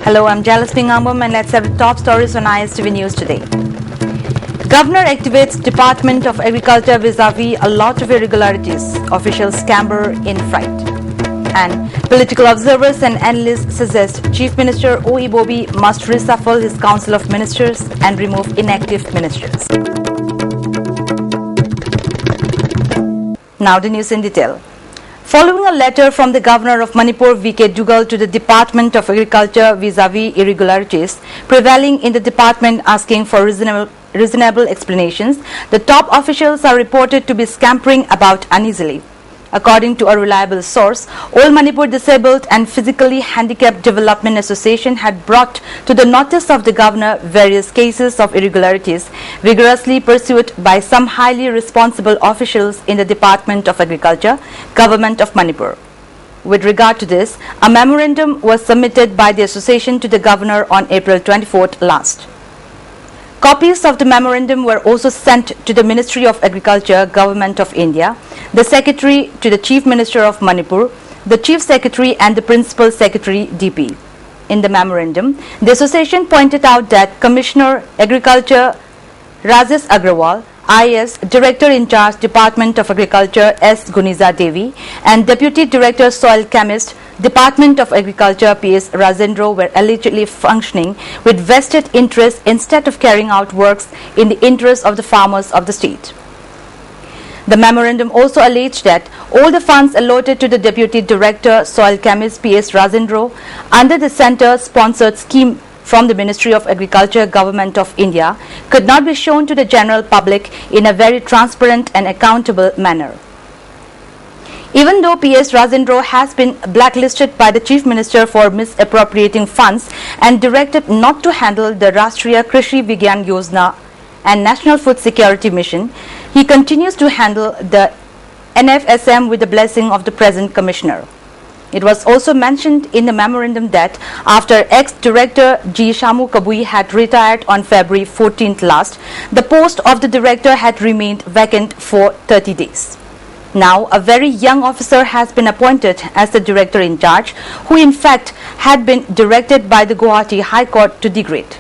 Hello, I'm Jalis Pingambam and let's have the top stories on ISTV News today. Governor activates Department of Agriculture vis-a-vis a lot of irregularities. Officials scamper in fright. And political observers and analysts suggest Chief Minister O.E. Bobby must reshuffle his Council of Ministers and remove inactive ministers. Now the news in detail. Following a letter from the Governor of Manipur, V.K. Dugal, to the Department of Agriculture vis-a-vis irregularities prevailing in the department asking for reasonable explanations, the top officials are reported to be scampering about uneasily. According to a reliable source, All Manipur Disabled and Physically Handicapped Development Association had brought to the notice of the governor various cases of irregularities vigorously pursued by some highly responsible officials in the Department of Agriculture, Government of Manipur. With regard to this, a memorandum was submitted by the association to the governor on April 24th last. Copies of the memorandum were also sent to the Ministry of Agriculture, Government of India, the Secretary to the Chief Minister of Manipur, the Chief Secretary and the Principal Secretary DP. In the memorandum, the association pointed out that Commissioner Agriculture Rajesh Agrawal, IS Director in Charge Department of Agriculture S. Guniza Devi and Deputy Director Soil Chemist Department of Agriculture P.S. Rajendra were allegedly functioning with vested interests instead of carrying out works in the interest of the farmers of the state. The memorandum also alleged that all the funds allotted to the Deputy Director Soil Chemist P.S. Rajendra under the Centre-sponsored scheme from the Ministry of Agriculture, Government of India could not be shown to the general public in a very transparent and accountable manner. Even though P.S. Rajendra has been blacklisted by the Chief Minister for misappropriating funds and directed not to handle the Rashtriya Krishi Vigyan Yojana and National Food Security Mission, he continues to handle the NFSM with the blessing of the present Commissioner. It was also mentioned in the memorandum that after ex-director G. Shamu Kabui had retired on February 14th last, the post of the director had remained vacant for 30 days. Now, a very young officer has been appointed as the director in charge, who in fact had been directed by the Guwahati High Court to degrade.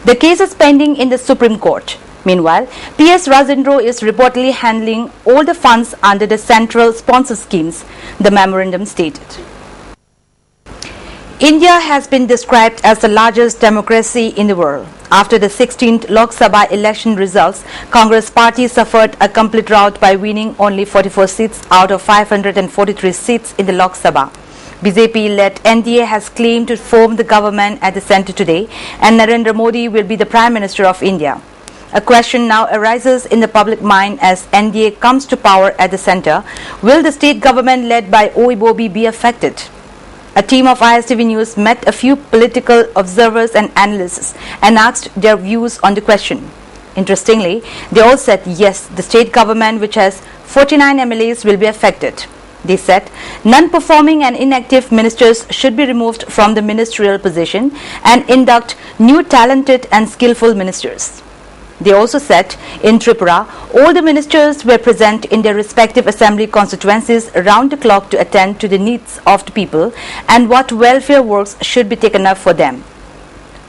The case is pending in the Supreme Court. Meanwhile, P.S. Rajendra is reportedly handling all the funds under the central sponsor schemes, the memorandum stated. India has been described as the largest democracy in the world. After the 16th Lok Sabha election results, Congress party suffered a complete rout by winning only 44 seats out of 543 seats in the Lok Sabha. BJP-led NDA has claimed to form the government at the centre today, and Narendra Modi will be the Prime Minister of India. A question now arises in the public mind as NDA comes to power at the centre. Will the state government led by O.E. Bobby be affected? A team of ISTV News met a few political observers and analysts and asked their views on the question. Interestingly, they all said yes, the state government, which has 49 MLAs, will be affected. They said non-performing and inactive ministers should be removed from the ministerial position and induct new talented and skillful ministers. They also said in Tripura, all the ministers were present in their respective assembly constituencies around the clock to attend to the needs of the people and what welfare works should be taken up for them.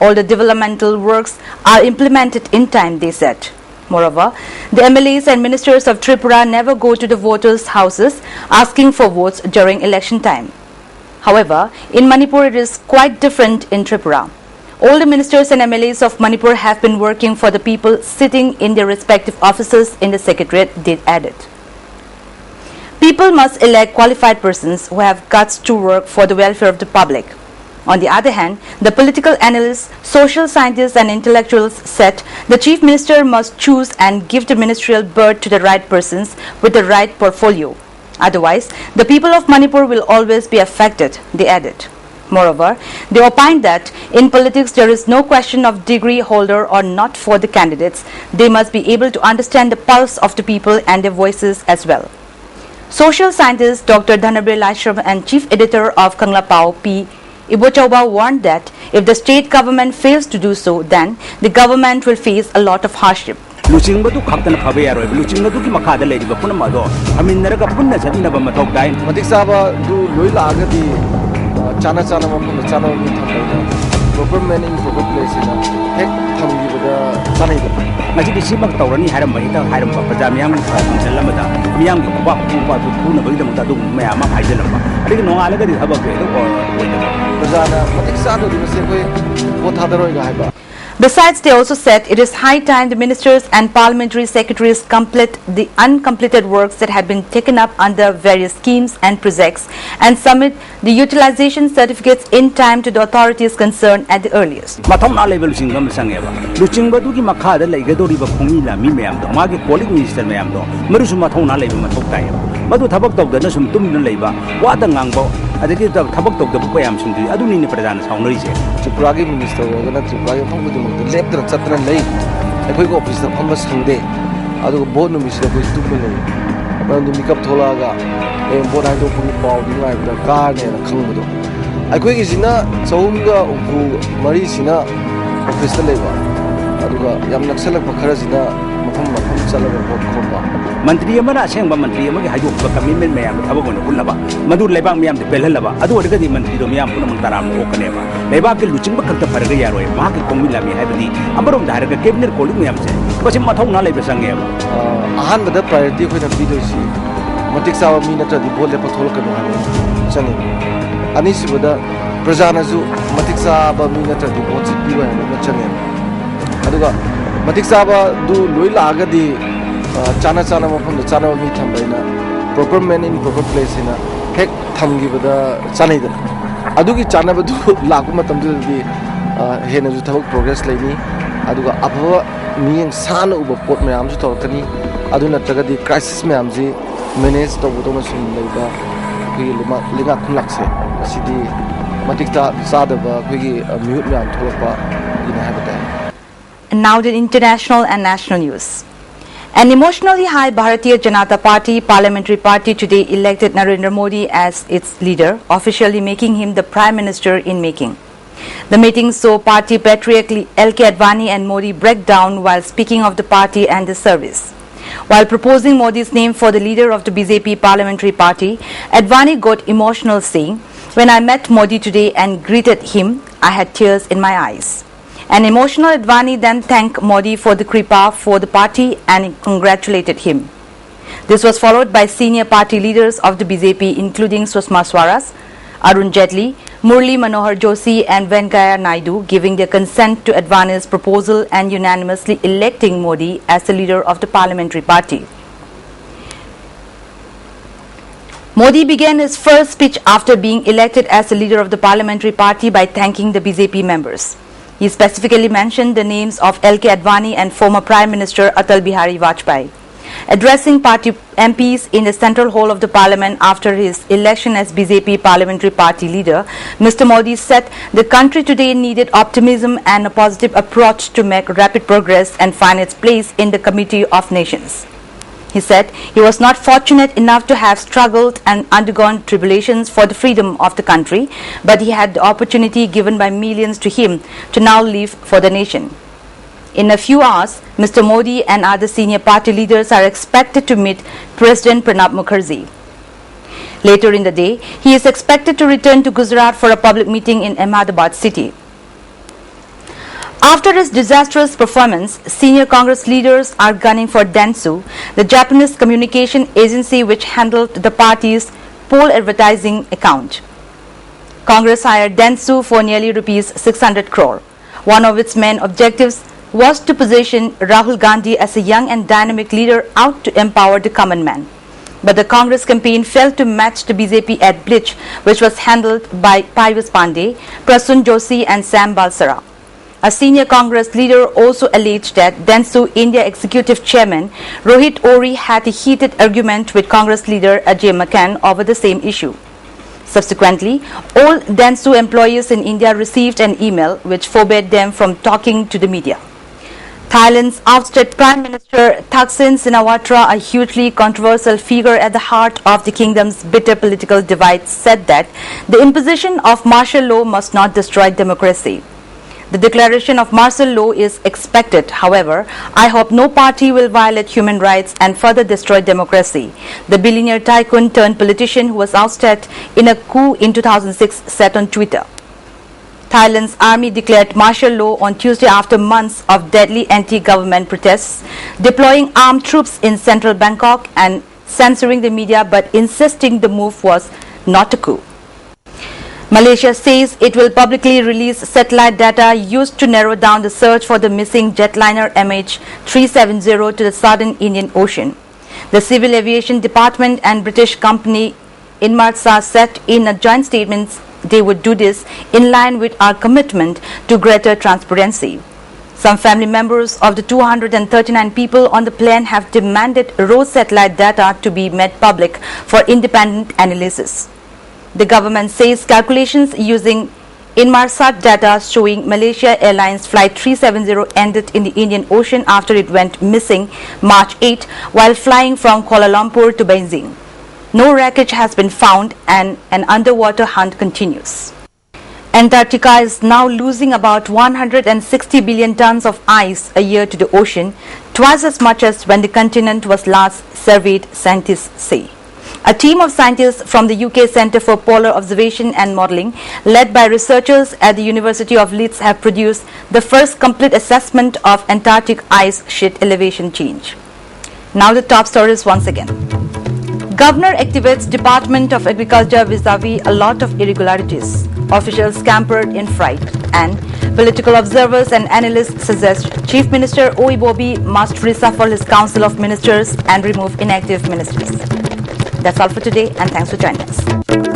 All the developmental works are implemented in time, they said. Moreover, the MLAs and ministers of Tripura never go to the voters' houses asking for votes during election time. However, in Manipur it is quite different in Tripura. All the ministers and MLAs of Manipur have been working for the people sitting in their respective offices in the secretariat, they added. People must elect qualified persons who have guts to work for the welfare of the public. On the other hand, the political analysts, social scientists and intellectuals said the Chief Minister must choose and give the ministerial berth to the right persons with the right portfolio. Otherwise, the people of Manipur will always be affected, they added. Moreover, they opined that in politics there is no question of degree holder or not for the candidates. They must be able to understand the pulse of the people and their voices as well. Social scientist Dr. Dhanabir Laishram and chief editor of Kanglapao P. Ibochauba warned that if the state government fails to do so, then the government will face a lot of hardship. Lucing batu kapten kabe yaro, lucing batu ki makada lagi bapun mado. Amin neraga punna jadi naba matok dain. Matik saba du loy laga di chana mapun chana mi thamai proper manning proper place ina hek thamgi bada chana ida. Ngaji di simak taurani haram bahita haram ba praja miyam jalam da miyam ki kuba tu puna bahita muda tu maya ma phai jalam ba. Adi no alaga di habak ke to praja na matik saba di mase koi pothadaroi ga hai ba. Besides, they also said it is high time the ministers and parliamentary secretaries complete the uncompleted works that had been taken up under various schemes and projects and submit the utilization certificates in time to the authorities concerned at the earliest. Matham na level lucing gam sangeba. Lucing batu ki makada lagi do riba khungi la mi mayam do magi police minister mayam do meru sum matham na level mathok tai. Madu thabak tok da na sum tum na leiba wa da ngang bo adagi thabak tok da bu payam sum du aduni ni prajan saunoi je. Tripura ki minister ho na Tripura ki phang bu leptra chatra lei ekoi ko office phang ba sangde adu board no minister ko stu ko lei apna ni makeup thola ga board ha do puri paw di ngai da car ne na khang bu do ekoi ki sina chawum ga upu mari sina office lei ba adu ga yam naksalak pa khara sina mafam chalaga board ko ba Menteri amana aseng ba menteri amagi haju ba commitment mayam thabak on ullaba madu lebak mayam de belhalaba adu odga di menteri do mayam puna mangtaram o kane ba lebak ke lucing ba kanta farga yaro ma ke komi lami haibadi amarom dar ga cabinet ko lim mayam se basim mathau na leba sange ba ahan bada priority ko na video si matik sawa mi na ta di bole pa thol ka no ha chani ani si bada prajana ju matik sawa mi na ta di bot si wa na chani aduga matik sawa du loi la ga di chana mapun chana mi thambai na proper man in proper place ina hek thamgi bada chanai da adugi chana badu lagu matam du di hena ju thawak progress laini aduga abha miyang sana uba pot mayam ju tawtani aduna taga di crisis mayam ji manage to budo ma sum leiba ki linga khulak se asidi matikta sada ba ki mute mayam tholopa ina habata. And now the international and national news. An emotionally high Bharatiya Janata Party parliamentary party today elected Narendra Modi as its leader, officially making him the Prime Minister in making. The meeting saw party patriarch LK Advani and Modi break down while speaking of the party and the service. While proposing Modi's name for the leader of the BJP parliamentary party, Advani got emotional saying, "When I met Modi today and greeted him, I had tears in my eyes." An emotional Advani then thanked Modi for the kripa for the party and congratulated him. This was followed by senior party leaders of the BJP including Sushma Swaraj, Arun Jaitley, Murli Manohar Joshi and Venkaiah Naidu giving their consent to Advani's proposal and unanimously electing Modi as the leader of the parliamentary party. Modi began his first speech after being elected as the leader of the parliamentary party by thanking the BJP members. He specifically mentioned the names of LK Advani and former Prime Minister Atal Bihari Vajpayee. Addressing party MPs in the central hall of the parliament after his election as BJP parliamentary party leader, Mr. Modi said the country today needed optimism and a positive approach to make rapid progress and find its place in the Committee of Nations. He said he was not fortunate enough to have struggled and undergone tribulations for the freedom of the country, but he had the opportunity given by millions to him to now live for the nation. In a few hours, Mr. Modi and other senior party leaders are expected to meet President Pranab Mukherjee. Later in the day, he is expected to return to Gujarat for a public meeting in Ahmedabad city. After his disastrous performance, senior Congress leaders are gunning for Dentsu, the Japanese communication agency which handled the party's poll advertising account. Congress hired Dentsu for nearly rupees 600 crore. One of its main objectives was to position Rahul Gandhi as a young and dynamic leader out to empower the common man. But the Congress campaign failed to match the BJP ad blitz, which was handled by Piyush Pandey, Prasun Joshi and Sam Balsara. A senior Congress leader also alleged that Dentsu India Executive Chairman Rohit Ori had a heated argument with Congress leader Ajay McCann over the same issue. Subsequently, all Dentsu employees in India received an email which forbade them from talking to the media. Thailand's ousted Prime Minister Thaksin Shinawatra, a hugely controversial figure at the heart of the kingdom's bitter political divide, said that the imposition of martial law must not destroy democracy. The declaration of martial law is expected. However, I hope no party will violate human rights and further destroy democracy. The billionaire tycoon turned politician who was ousted in a coup in 2006 said on Twitter. Thailand's army declared martial law on Tuesday after months of deadly anti-government protests, deploying armed troops in central Bangkok and censoring the media, but insisting the move was not a coup. Malaysia says it will publicly release satellite data used to narrow down the search for the missing jetliner MH370 to the southern Indian Ocean. The Civil Aviation Department and British company Inmarsat said in a joint statement they would do this in line with our commitment to greater transparency. Some family members of the 239 people on the plane have demanded raw satellite data to be made public for independent analysis. The government says calculations using Inmarsat data showing Malaysia Airlines Flight 370 ended in the Indian Ocean after it went missing March 8 while flying from Kuala Lumpur to Beijing. No wreckage has been found and an underwater hunt continues. Antarctica is now losing about 160 billion tons of ice a year to the ocean, twice as much as when the continent was last surveyed, scientists say. A team of scientists from the UK Centre for Polar Observation and Modelling, led by researchers at the University of Leeds, have produced the first complete assessment of Antarctic ice sheet elevation change. Now the top stories once again. Governor activates Department of Agriculture vis-a-vis a lot of irregularities. Officials scampered in fright. And political observers and analysts suggest Chief Minister Oi Bobby must reshuffle his Council of Ministers and remove inactive ministries. That's all for today, and thanks for joining us.